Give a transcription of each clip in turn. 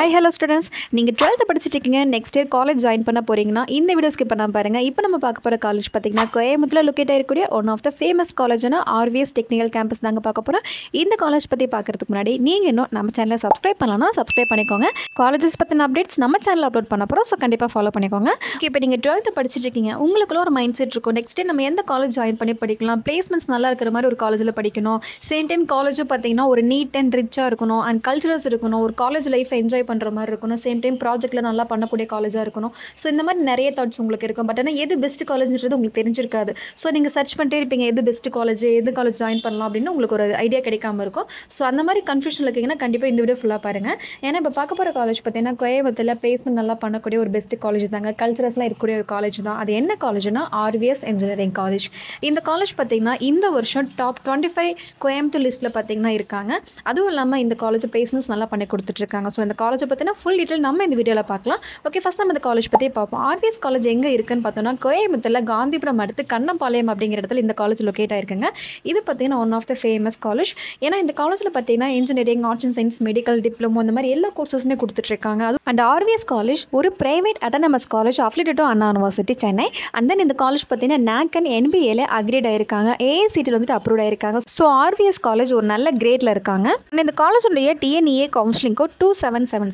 Hi hello students, நீங்க 12th படிச்சிட்டு இருக்கீங்க, next year college join பண்ண போறீங்கன்னா இந்த வீடியோ ஸ்கிப் பண்ணாம பாருங்க. இப்போ நம்ம பார்க்க போற காலேஜ் பாத்தீங்கன்னா கோயம்புத்தூர்ல லொகேட் ஆயிருக்கூடிய one of the famous collegeனா RVS Technical Campus தாங்க பார்க்க போறோம். இந்த காலேஜ் பத்தி பார்க்கிறதுக்கு முன்னாடி நீங்க இன்னும் நம்ம சேனலை subscribe பண்ணலனா subscribe பண்ணிக்கோங்க. காலேஜஸ் பத்தின அப்டேட்ஸ் நம்ம சேனல்ல அப்லோட் பண்ணப் போறோம். சோ கண்டிப்பா ஃபாலோ பண்ணிக்கோங்க. இப்போ நீங்க 12th படிச்சிட்டு இருக்கீங்க, உங்களுக்குள்ள ஒரு மைண்ட் செட் இருக்கும். next year நம்ம எந்த காலேஜ் ஜாயின் பண்ணி படிக்கலாம், பிளேஸ்மென்ட்ஸ் நல்லா இருக்கிற மாதிரி ஒரு காலேஜ்ல படிக்கணும். சேம் டைம் காலேஜ் பாத்தீங்கன்னா ஒரு நீட் அண்ட் ரிச்சா இருக்கணும் and கல்ச்சரல்ஸ் இருக்கணும். ஒரு காலேஜ் லைஃப் என்ஜாய் பண்ணுற மாதிரி இருக்கணும். சேம் டைம் ப்ராஜெக்ட்டில் நல்லா பண்ணக்கூடிய காலேஜாக இருக்கணும். ஸோ இந்த மாதிரி நிறைய தாட்ஸ் உங்களுக்கு இருக்கும். பட் ஆனால் எது பெஸ்ட் காலேஜ்ன்றது உங்களுக்கு தெரிஞ்சிருக்காது. ஸோ நீங்கள் சர்ச் பண்ணிட்டே இருப்பீங்க, எது பெஸ்ட் காலேஜ், எது காலேஜ் ஜாயின் பண்ணலாம் அப்படின்னு உங்களுக்கு ஒரு ஐடியா கிடைக்காம இருக்கும். ஸோ அந்த மாதிரி கன்ஃபியூஷனில் இருக்கீங்கன்னா கண்டிப்பாக இந்த வீடியோ ஃபுல்லாக பாருங்கள். ஏன்னா இப்போ பார்க்க போகிற காலேஜ் பார்த்தீங்கன்னா கோயம்புத்தூரில் பிளேஸ்மெண்ட் நல்லா பண்ணக்கூடிய ஒரு பெஸ்ட் காலேஜ் தாங்க. கல்ச்சரல்ஸ்லாம் இருக்கக்கூடிய ஒரு காலேஜ் தான். அது என்ன காலேஜ்னா RVS இன்ஜினியரிங் காலேஜ். இந்த காலேஜ் பார்த்தீங்கன்னா இந்த வருஷம் டாப் 25 கோயம்புத்தூர் லிஸ்ட்டில் பார்த்தீங்கன்னா இருக்காங்க. அதுவும் இல்லாமல் இந்த காலேஜ் பிளேஸ்மெண்ட்ஸ் நல்லா பண்ணி கொடுத்துட்ருக்காங்க. ஸோ இந்த காலேஜை பற்றினா ஃபுல் டீட்டெயில் நம்ம இந்த வீடியோவில் பார்க்கலாம். ஓகே, ஃபஸ்ட் நம்ம இந்த காலேஜ் பற்றி பார்ப்போம். RVS காலேஜ் எங்கே இருக்குன்னு பார்த்தோம்னா கோயம்புத்தூரில் காந்திபுரம் அடுத்து கண்ணம்பாளையம் அப்படிங்கிற இடத்துல இந்த காலேஜ் லொக்கேட் ஆயிருக்குங்க. இது பார்த்தீங்கன்னா one of the famous college. ஏன்னா இந்த காலேஜில் பார்த்தீங்கன்னா engineering, arts and science, medical, diploma இந்த மாதிரி எல்லா கோர்சஸுமே கொடுத்துட்ருக்காங்க. அண்ட் RVS காலேஜ் ஒரு private autonomous college affiliated to Anna university Chennai. And then இந்த காலேஜ் பார்த்தீங்கன்னா NAC and NBA அக்ரேட் ஆயிருக்காங்க. AICTE வந்துட்டு அப்ரூவ் ஆயிருக்காங்க. ஸோ RVS காலேஜ் ஒரு நல்ல கிரேட்ல இருக்காங்க. அண்ட் இந்த காலேஜுடைய TNEA கவுன்சிலிங் கோட் 2776.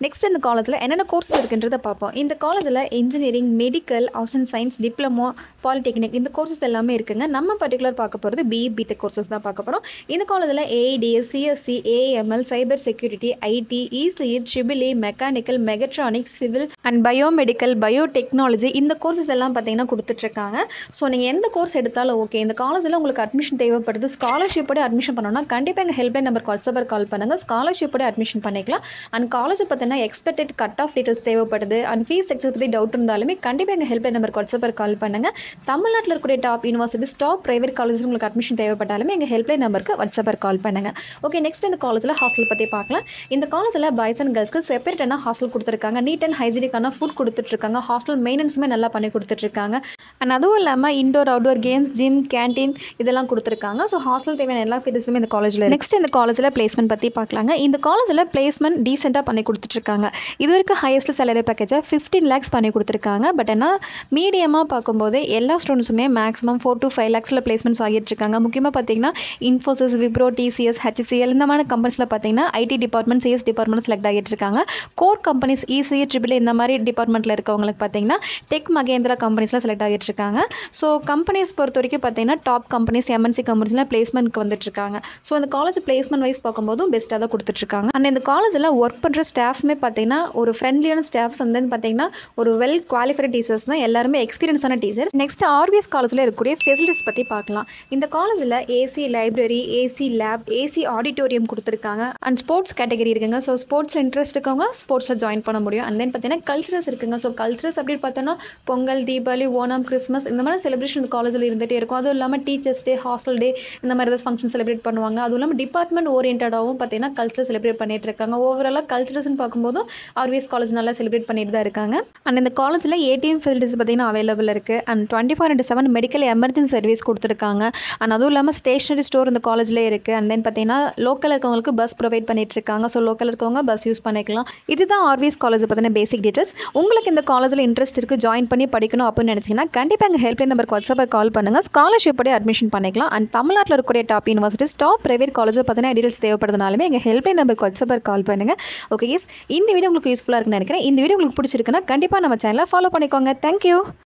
நெக்ஸ்ட் இந்த காலேஜில் என்னென்ன கோர்சஸ் இருக்குன்றதை பார்ப்போம். இந்த காலேஜில் engineering, medical, arts and science, diploma, polytechnic இந்த கோர்சஸ் எல்லாமே இருக்குங்க. நம்ம பர்டிகுலர் பார்க்க போகிறது BE BTech கோர்சஸ் தான் பார்க்க போகிறோம். இந்த காலேஜில் AIDS, CSC, AML, cyber security, IT, ECE, TRIPLE, mechanical, mechatronics, civil and biomedical, biotechnology இந்த கோர்சஸ் எல்லாம் பார்த்தீங்கன்னா கொடுத்துட்ருக்காங்க. ஸோ நீங்கள் எந்த கோர்ஸ் எடுத்தாலும் ஓகே. இந்த காலேஜில் உங்களுக்கு அட்மிஷன் தேவைப்படுது, ஸ்காலர்ஷிப்போட அட்மிஷன் பண்ணணும்னா கண்டிப்பாக எங்கள் ஹெல்ப்லைன் நம்பர் வாட்ஸ்அப்பில் கால் பண்ணுங்கள். ஸ்காலர்ஷிப்போட அட்மிஷன் பண்ணிக்கலாம். அண்ட் காலேஜை பார்த்தீங்கன்னா எக்ஸ்பெக்டட் கட் ஆஃப் டீட்டெயில்ஸ் தேவைப்படுது அண்ட் ஃபீஸ் ஸ்ட்ரக்சர் பற்றி டவுட் இருந்தாலுமே கண்டிப்பாக எங்கள் ஹெல்ப்லைன் நம்பர் வாட்ஸ்அப்பில் கால் பண்ணுங்கள். தமிழ்நாட்டில் இருக்கக்கூடிய top universities, top private colleges உங்களுக்கு அட்மிஷன் தேவைப்பட்டாலுமே எங்கள் ஹெல்ப்லைன் நம்பருக்கு வாட்ஸ்அப்பில் கால் பண்ணுங்கள். ஓகே, நெக்ஸ்ட் இந்த காலேஜில் ஹாஸ்டல் பற்றி பார்க்கலாம். இந்த காலேஜில் பாய்ஸ் அண்ட் கேர்ள்ஸ்க்கு செப்பரேட்டான ஹாஸ்டல் கொடுத்துருக்காங்க. நீட் அண்ட் ஹைஜீனிக்கான ஃபுட் கொடுத்துட்ருக்காங்க. ஹாஸ்டல் மெயின்டெனன்ஸுமே நல்லா பண்ணி கொடுத்துட்ருக்காங்க. அண்ட் அதுவும் இல்லாமல் indoor outdoor games, gym, canteen இதெல்லாம் கொடுத்துருக்காங்க. ஸோ ஹாஸ்டல் தேவையான எல்லா ஃபெசிலிட்டிஸுமே இந்த காலேஜில். நெக்ஸ்ட் இந்த காலேஜில் பிளேஸ்மெண்ட் பற்றி பார்க்கலாங்க. இந்த காலேஜில் பிளேஸ்மெண்ட் டீசெண்டாக பண்ணி கொடுத்துட்ருக்காங்க. இது வரைக்கும் ஹையஸ்ட் சேலரி பேக்கேஜை 15 lakhs பண்ணி கொடுத்துருக்காங்க. பட் ஆனால் மீடியமாக பார்க்கும்போது எல்லா ஸ்டூடெண்ட்ஸுமே மேக்ஸிமம் 4 to 5 lakhs பிளேஸ்மெண்ட்ஸ் ஆகிட்டுருக்காங்க. முக்கியமாக பார்த்தீங்கன்னா இன்ஃபோசிஸ், விப்ரோ, TCS, HCL இந்த மாதிரி கம்பெனிஸில் பார்த்தீங்கன்னா IT department, CS department select ஆகிட்டு இருக்காங்க. கோர் கம்பெனிஸ் ECE, TRIPLE இந்த மாதிரி டிபார்ட்மெண்ட்டில் இருக்கவங்களுக்கு பார்த்தீங்கன்னா டெக் மகேந்திரா கம்பெனிஸில் செலக்ட் ஆகிட்டு இருக்காங்க. ஸோ கம்பெனிஸ் பொறுத்த வரைக்கும் பார்த்தீங்கன்னா டாப் கம்பெனிஸ், MNC கம்பெனிஸில் பிளேஸ்மெண்ட்க்கு வந்துட்டுருக்காங்க. ஸோ இந்த காலேஜ் பிளேஸ்மெண்ட் வைஸ் பார்க்கும்போதும் பெஸ்ட்டாக தான் கொடுத்துட்ருக்காங்க. அண்ட் இந்த காலேஜில் ஒர்க் பண்ணுற ஸ்டாஃப்மே பார்த்தீங்கன்னா ஒரு ஃப்ரெண்ட்லியான ஸ்டாஃப்ஸ் அண்ட் தென் பார்த்தீங்கன்னா ஒரு வெல் குவாலிஃபைட் டீச்சர்ஸ் தான். எல்லாருமே எக்ஸ்பீரியன்ஸான டீச்சர்ஸ். நெக்ஸ்ட் RVS காலேஜில் இருக்கக்கூடிய ஃபெசிலிட்டிஸ் பற்றி பார்க்கலாம். இந்த காலேஜில் AC library, AC lab, AC auditorium கொடுத்துருக்காங்க. அண்ட் ஸ்போர்ட்ஸ் கேட்டகரி இருக்குங்க. ஸோ ஸ்போர்ட்ஸில் இன்ட்ரெஸ்ட் இருக்கவங்க ஸ்போர்ட்ஸில் ஜாயின் பண்ண முடியும். அண்ட் தென் பார்த்தீங்கன்னா கல்ச்சரல்ஸ் இருக்குங்க. ஸோ கல்ச்சரல்ஸ் அப்படின்னு பார்த்தோன்னா பொங்கல், தீபாவளி, ஓணம், கிறிஸ்மஸ் இந்த மாதிரி செலிப்ரேஷன் இந்த காலேஜில் இருந்துகிட்டே இருக்கும். அதுவும் இல்லாமல் டீச்சர்ஸ் டே, ஹாஸ்டல் டே இந்த மாதிரி ஏதாவது ஃபங்க்ஷன் செலிப்ரேட் பண்ணுவாங்க. அதுவும் இல்லாமல் டிபார்ட்மெண்ட் ஓரியன்டாகவும் பார்த்தீங்கன்னா கல்ச்சரல் செலிப்ரேட் பண்ணிட்டு இருக்காங்க. ஓவராலாக கல்ச்சரல்ஸ்னு பார்க்கும்போதும் RVS காலேஜ் நல்லா செலிப்ரேட் பண்ணிட்டு தான் இருக்காங்க. அண்ட் இந்த காலேஜில் ATM ஃபெசிலிட்டிஸ் பார்த்தீங்கன்னா அவைலபிள் இருக்குது. அண்ட் 24/7 மெடிக்கல் எமர்ஜென்சி சர்வீஸ் கொடுத்துருக்காங்க. அண்ட் அதுவும் இல்லாமல் ஸ்டேஷனரி ஸ்டோர் இந்த காலேஜில் இருக்குது. அண்ட் தென் பார்த்தீங்கன்னா லோக்கல் இருக்கவங்களுக்கு பஸ் ப்ரொவைட் பண்ணிட்டு இருக்காங்க. ஸோ லோக்கல் இருக்கவங்க பஸ் யூஸ் பண்ணிக்கலாம். இதுதான் RVS காலேஜ் பார்த்தீங்கன்னா பேசிக் டீட்டெயில்ஸ். உங்களுக்கு இந்த காலேஜில் இன்ட்ரெஸ்ட் இருக்குது, ஜாயின் பண்ணி படிக்கணும் அப்படின்னு நினச்சிங்கன்னா கண்டிப்பாக எங்கள் ஹெல்ப்லைன் நம்பருக்கு வாட்ஸ்அப்பில் கால் பண்ணுங்கள். ஸ்காலர்ஷிப்போட அட்மிஷன் பண்ணிக்கலாம். அண்ட் தமிழ்நாட்டில் இருக்கக்கூடிய top universities, top private college பார்த்தீங்கன்னா டீட்டெயில்ஸ் தேவைப்படுறதுனாலுமே எங்கள் ஹெல்ப்லைன் நம்பருக்கு வாட்ஸ்அப்பில் கால் பண்ணுங்கள். ஓகே, இந்த வீடியோ உங்களுக்கு யூஸ்ஃபுல்லாக இருக்குன்னு நினைக்கிறேன். இந்த வீடியோ உங்களுக்கு பிடிச்சிருக்குன்னா கண்டிப்பாக நம்ம சேனலை ஃபாலோ பண்ணிக்கோங்க. தேங்க்யூ.